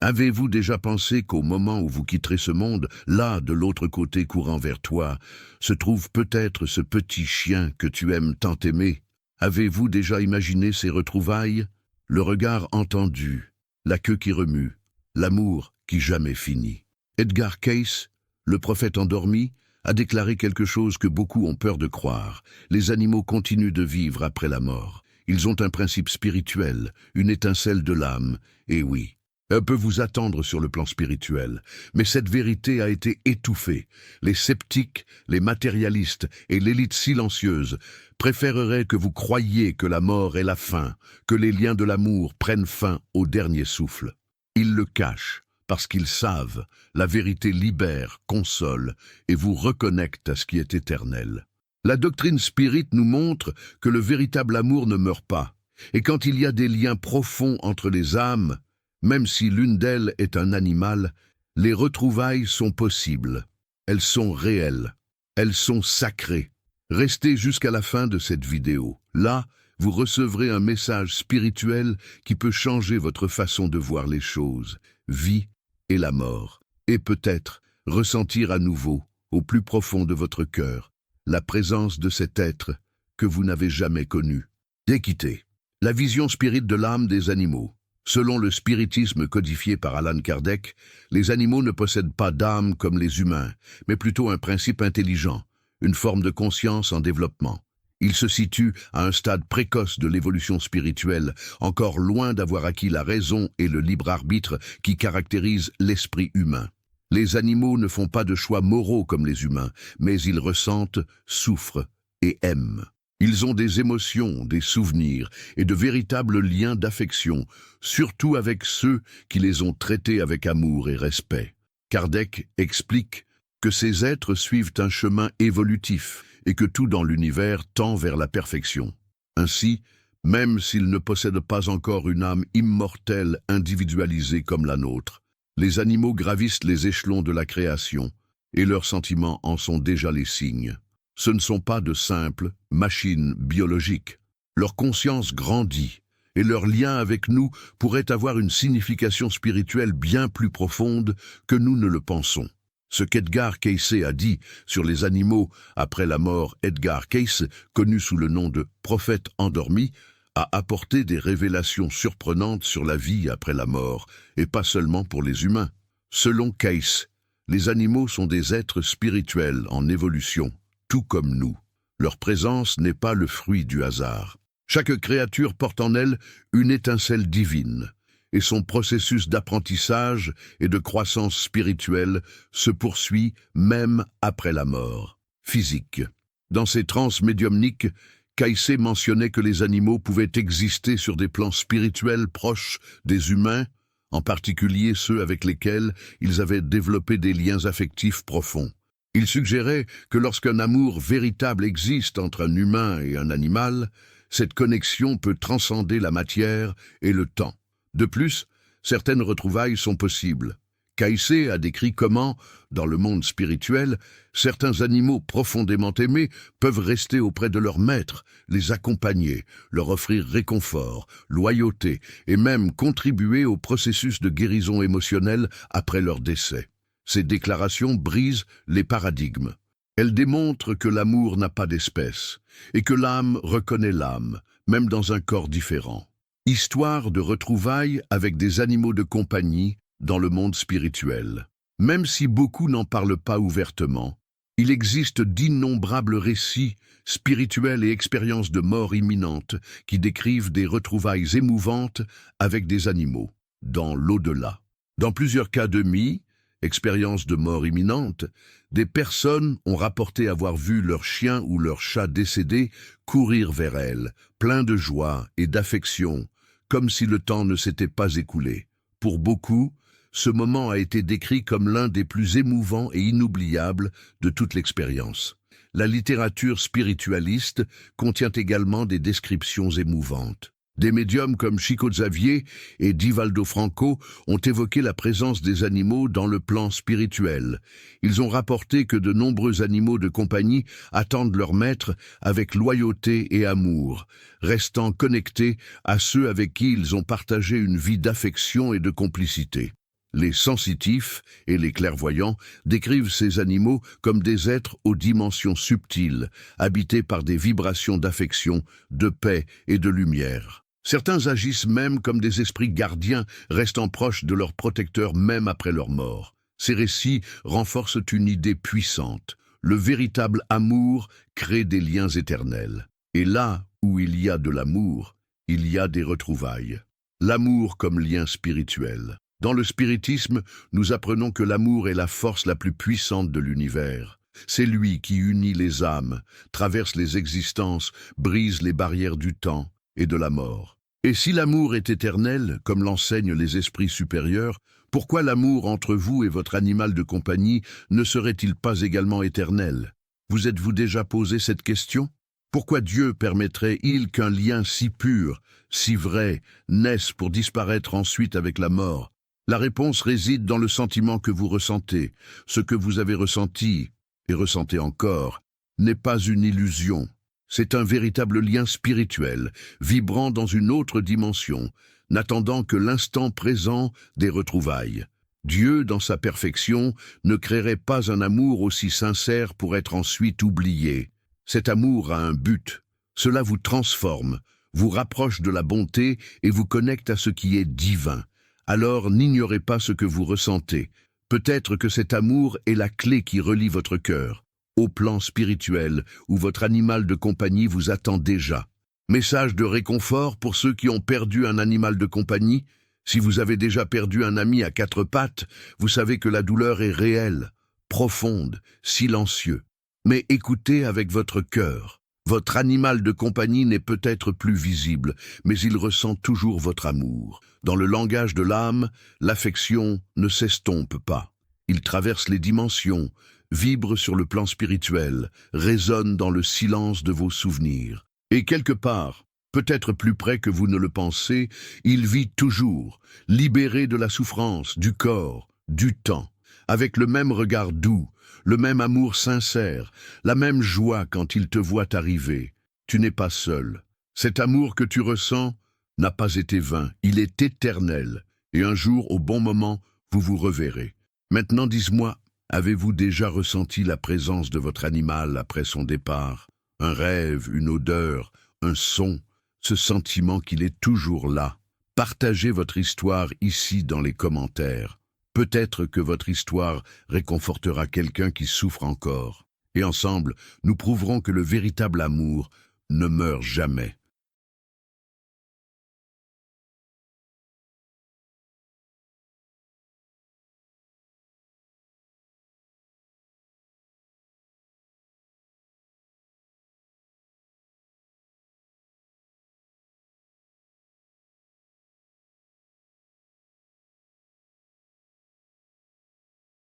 Avez-vous déjà pensé qu'au moment où vous quitterez ce monde, là, de l'autre côté courant vers toi, se trouve peut-être ce petit chien que tu aimes tant aimer? Avez-vous déjà imaginé ces retrouvailles? Le regard entendu, la queue qui remue, l'amour qui jamais finit. Edgar Cayce, le prophète endormi, a déclaré quelque chose que beaucoup ont peur de croire. Les animaux continuent de vivre après la mort. Ils ont un principe spirituel, une étincelle de l'âme, et oui, peut vous attendre sur le plan spirituel, mais cette vérité a été étouffée. Les sceptiques, les matérialistes et l'élite silencieuse préféreraient que vous croyiez que la mort est la fin, que les liens de l'amour prennent fin au dernier souffle. Ils le cachent, parce qu'ils savent, la vérité libère, console et vous reconnecte à ce qui est éternel. La doctrine spirit nous montre que le véritable amour ne meurt pas, et quand il y a des liens profonds entre les âmes, même si l'une d'elles est un animal, les retrouvailles sont possibles. Elles sont réelles. Elles sont sacrées. Restez jusqu'à la fin de cette vidéo. Là, vous recevrez un message spirituel qui peut changer votre façon de voir les choses, vie et la mort, et peut-être ressentir à nouveau, au plus profond de votre cœur, la présence de cet être que vous n'avez jamais connu. D'équité. La vision spirit de l'âme des animaux. Selon le spiritisme codifié par Allan Kardec, les animaux ne possèdent pas d'âme comme les humains, mais plutôt un principe intelligent, une forme de conscience en développement. Ils se situent à un stade précoce de l'évolution spirituelle, encore loin d'avoir acquis la raison et le libre arbitre qui caractérisent l'esprit humain. Les animaux ne font pas de choix moraux comme les humains, mais ils ressentent, souffrent et aiment. Ils ont des émotions, des souvenirs et de véritables liens d'affection, surtout avec ceux qui les ont traités avec amour et respect. Kardec explique que ces êtres suivent un chemin évolutif et que tout dans l'univers tend vers la perfection. Ainsi, même s'ils ne possèdent pas encore une âme immortelle individualisée comme la nôtre, les animaux gravissent les échelons de la création et leurs sentiments en sont déjà les signes. Ce ne sont pas de simples machines biologiques. Leur conscience grandit et leur lien avec nous pourrait avoir une signification spirituelle bien plus profonde que nous ne le pensons. Ce qu'Edgar Cayce a dit sur les animaux après la mort, Edgar Cayce, connu sous le nom de prophète endormi, a apporté des révélations surprenantes sur la vie après la mort, et pas seulement pour les humains. Selon Cayce, les animaux sont des êtres spirituels en évolution, tout comme nous. Leur présence n'est pas le fruit du hasard. Chaque créature porte en elle une étincelle divine, et son processus d'apprentissage et de croissance spirituelle se poursuit même après la mort physique. Dans ses transes médiumniques, Cayce mentionnait que les animaux pouvaient exister sur des plans spirituels proches des humains, en particulier ceux avec lesquels ils avaient développé des liens affectifs profonds. Il suggérait que lorsqu'un amour véritable existe entre un humain et un animal, cette connexion peut transcender la matière et le temps. De plus, certaines retrouvailles sont possibles. Cayce a décrit comment, dans le monde spirituel, certains animaux profondément aimés peuvent rester auprès de leur maître, les accompagner, leur offrir réconfort, loyauté et même contribuer au processus de guérison émotionnelle après leur décès. Ces déclarations brisent les paradigmes. Elles démontrent que l'amour n'a pas d'espèce et que l'âme reconnaît l'âme, même dans un corps différent. Histoire de retrouvailles avec des animaux de compagnie dans le monde spirituel. Même si beaucoup n'en parlent pas ouvertement, il existe d'innombrables récits spirituels et expériences de mort imminente qui décrivent des retrouvailles émouvantes avec des animaux, dans l'au-delà. Dans plusieurs cas de expériences de mort imminente, des personnes ont rapporté avoir vu leur chien ou leur chat décédé courir vers elles, plein de joie et d'affection, comme si le temps ne s'était pas écoulé. Pour beaucoup, ce moment a été décrit comme l'un des plus émouvants et inoubliables de toute l'expérience. La littérature spiritualiste contient également des descriptions émouvantes. Des médiums comme Chico Xavier et Divaldo Franco ont évoqué la présence des animaux dans le plan spirituel. Ils ont rapporté que de nombreux animaux de compagnie attendent leur maître avec loyauté et amour, restant connectés à ceux avec qui ils ont partagé une vie d'affection et de complicité. Les sensitifs et les clairvoyants décrivent ces animaux comme des êtres aux dimensions subtiles, habités par des vibrations d'affection, de paix et de lumière. Certains agissent même comme des esprits gardiens, restant proches de leurs protecteurs même après leur mort. Ces récits renforcent une idée puissante. Le véritable amour crée des liens éternels. Et là où il y a de l'amour, il y a des retrouvailles. L'amour comme lien spirituel. Dans le spiritisme, nous apprenons que l'amour est la force la plus puissante de l'univers. C'est lui qui unit les âmes, traverse les existences, brise les barrières du temps et de la mort. Et si l'amour est éternel, comme l'enseignent les esprits supérieurs, pourquoi l'amour entre vous et votre animal de compagnie ne serait-il pas également éternel? Vous êtes-vous déjà posé cette question? Pourquoi Dieu permettrait-il qu'un lien si pur, si vrai, naisse pour disparaître ensuite avec la mort? La réponse réside dans le sentiment que vous ressentez. Ce que vous avez ressenti, et ressentez encore, n'est pas une illusion. C'est un véritable lien spirituel, vibrant dans une autre dimension, n'attendant que l'instant présent des retrouvailles. Dieu, dans sa perfection, ne créerait pas un amour aussi sincère pour être ensuite oublié. Cet amour a un but. Cela vous transforme, vous rapproche de la bonté et vous connecte à ce qui est divin. Alors n'ignorez pas ce que vous ressentez. Peut-être que cet amour est la clé qui relie votre cœur au plan spirituel où votre animal de compagnie vous attend déjà. Message de réconfort pour ceux qui ont perdu un animal de compagnie. Si vous avez déjà perdu un ami à quatre pattes, vous savez que la douleur est réelle, profonde, silencieuse. Mais écoutez avec votre cœur. Votre animal de compagnie n'est peut-être plus visible, mais il ressent toujours votre amour. Dans le langage de l'âme, l'affection ne s'estompe pas. Il traverse les dimensions, vibre sur le plan spirituel, résonne dans le silence de vos souvenirs. Et quelque part, peut-être plus près que vous ne le pensez, il vit toujours, libéré de la souffrance, du corps, du temps, avec le même regard doux, le même amour sincère, la même joie quand il te voit arriver. Tu n'es pas seul. Cet amour que tu ressens n'a pas été vain, il est éternel. Et un jour, au bon moment, vous vous reverrez. Maintenant, dis-moi, avez-vous déjà ressenti la présence de votre animal après son départ? Un rêve, une odeur, un son, ce sentiment qu'il est toujours là. Partagez votre histoire ici dans les commentaires. Peut-être que votre histoire réconfortera quelqu'un qui souffre encore. Et ensemble, nous prouverons que le véritable amour ne meurt jamais.